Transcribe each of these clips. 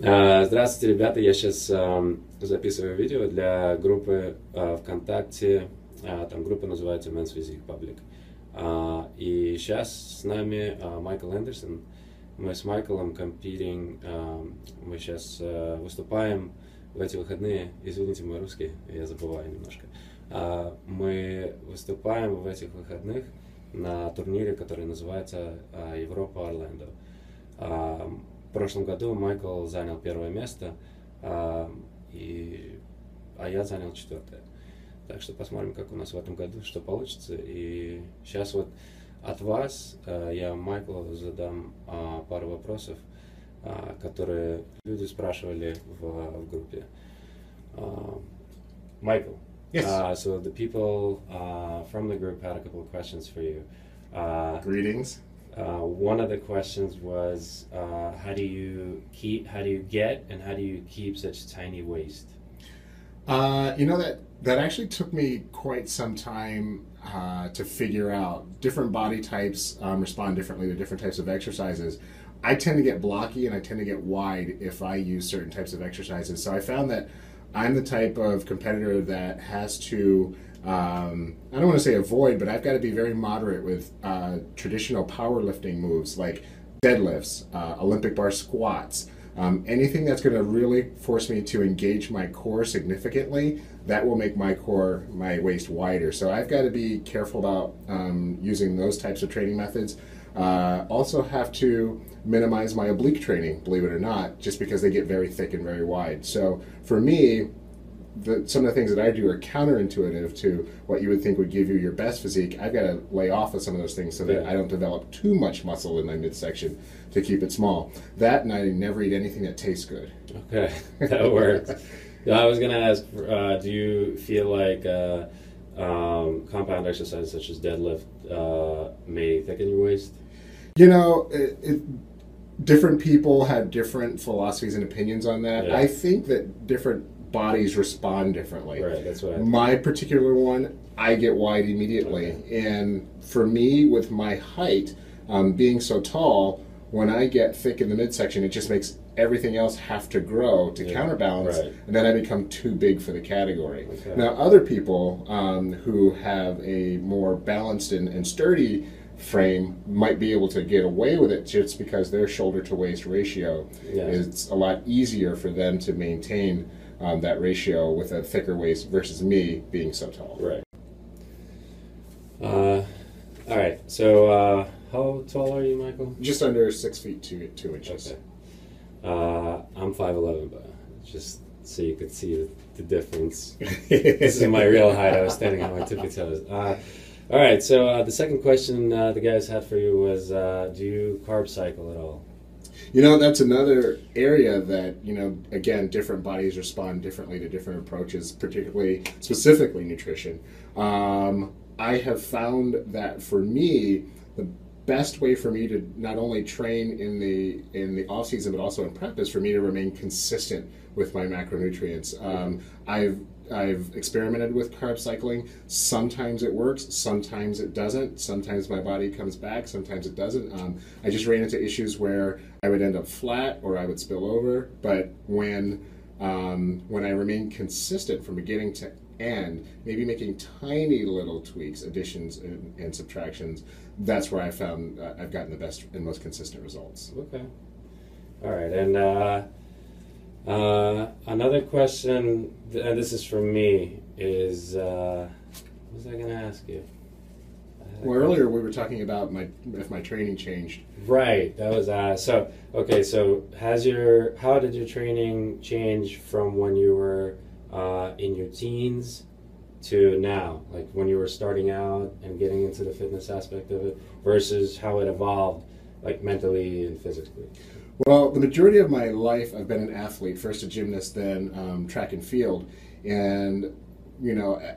Здравствуйте, ребята. Я сейчас записываю видео для группы ВКонтакте. Там группа называется Men's Physique Public. И сейчас с нами Майкл Эндерсон. Мы с Майклом компетинг. Мы сейчас выступаем в эти выходные. Извините, мой русский, я забываю немножко. Мы выступаем в этих выходных на турнире, который называется Европа Орландо. В прошлом году Майкл занял первое место, а я занял четвертое. Так что посмотрим, как у нас в этом году, что получится. И сейчас вот от вас я Майклу задам пару вопросов, которые люди спрашивали в группе. Michael. Yes. So the people from the group had a couple of questions for you. Greetings. One of the questions was, how do you get and how do you keep such tiny waist? That actually took me quite some time to figure out. Different body types respond differently to different types of exercises. I tend to get blocky and I tend to get wide if I use certain types of exercises. So I found that I'm the type of competitor that has to, I don't want to say avoid, but I've got to be very moderate with traditional powerlifting moves like deadlifts, Olympic bar squats, anything that's going to really force me to engage my core significantly, that will make my waist wider. So I've got to be careful about using those types of training methods. Also have to minimize my oblique training, believe it or not, just because they get very thick and very wide. So for me, some of the things that I do are counterintuitive to what you would think would give you your best physique. I've got to lay off of some of those things so that I don't develop too much muscle in my midsection to keep it small. That, and I never eat anything that tastes good. Okay, that works. I was going to ask, do you feel like compound exercises such as deadlift may thicken your waist? Different people have different philosophies and opinions on that. Yeah. I think that different bodies respond differently. Right, that's what I think. My particular one, I get wide immediately. Okay. And for me, with my height, being so tall, when I get thick in the midsection, it just makes everything else have to grow to counterbalance, right. And then I become too big for the category. Okay. Now, other people who have a more balanced and sturdy frame might be able to get away with it just because their shoulder to waist ratio is a lot easier for them to maintain that ratio with a thicker waist versus me being so tall. Right. All right. So how tall are you, Michael? Just under 6 feet 2 inches. Okay. I'm 5'11", but just so you could see the difference. This is my real height. I was standing on my tippy toes. All right, so the second question the guys had for you was, do you carb cycle at all? That's another area that, again, different bodies respond differently to different approaches, specifically nutrition. I have found that for me, the best way for me to not only train in the off season but also in prep is for me to remain consistent with my macronutrients. I've experimented with carb cycling. Sometimes it works, sometimes it doesn't. Sometimes my body comes back, sometimes it doesn't. I just ran into issues where I would end up flat or I would spill over. But when I remain consistent from beginning to end, maybe making tiny little tweaks, additions and subtractions, that's where I found I've gotten the best and most consistent results. Okay. All right, and another question, and this is from me, is what was I going to ask you? Well, earlier we were talking about if my training changed. Right, that was so. Okay, so how did your training change from when you were in your teens to now, like when you were starting out and getting into the fitness aspect of it, versus how it evolved, like mentally and physically? Well, the majority of my life I've been an athlete, first a gymnast, then track and field. And,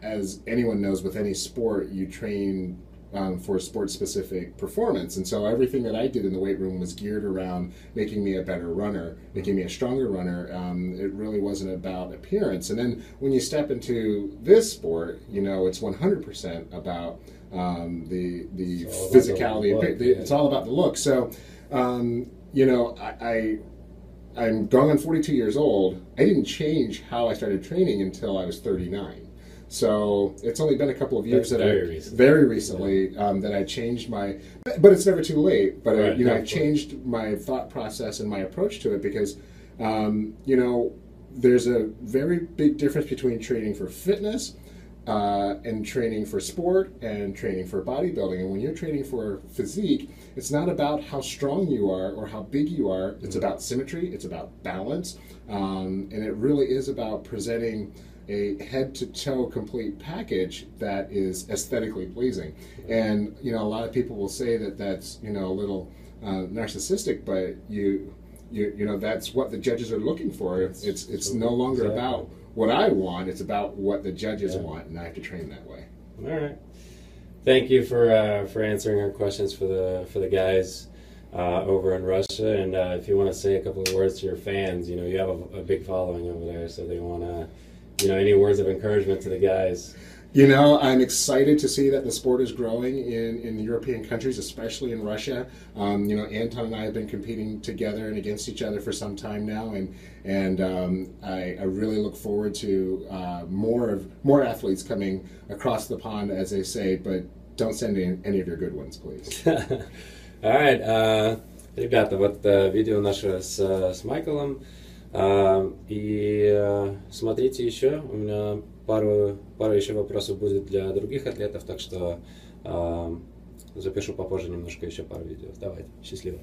as anyone knows with any sport, you train for sport-specific performance. And so everything that I did in the weight room was geared around making me a better runner, making me a stronger runner. It really wasn't about appearance. And then when you step into this sport, it's 100% about the physicality. It's all about the look. So, I'm going on 42 years old. I didn't change how I started training until I was 39. So it's only been a couple of years very recently that I changed my, but it's never too late. But I changed my thought process and my approach to it because, there's a very big difference between training for fitness and training for sport and training for bodybuilding. And when you're training for physique, it's not about how strong you are or how big you are. It's about symmetry. It's about balance. And it really is about presenting a head-to-toe complete package that is aesthetically pleasing. And, a lot of people will say that that's, a little narcissistic, but that's what the judges are looking for. It's no longer about what I want, it's about what the judges want, and I have to train that way. All right. Thank you for answering our questions for the guys over in Russia. And if you want to say a couple of words to your fans, you have a big following over there, so they want to, any words of encouragement to the guys. I'm excited to see that the sport is growing in the European countries, especially in Russia. Anton and I have been competing together and against each other for some time now, and I really look forward to more athletes coming across the pond, as they say. But don't send in any of your good ones, please. All right, ребята, вот видео наше с Майклом. И смотрите еще, у меня пару еще вопросов будет для других атлетов, так что запишу попозже немножко еще пару видео. Давайте, счастливо.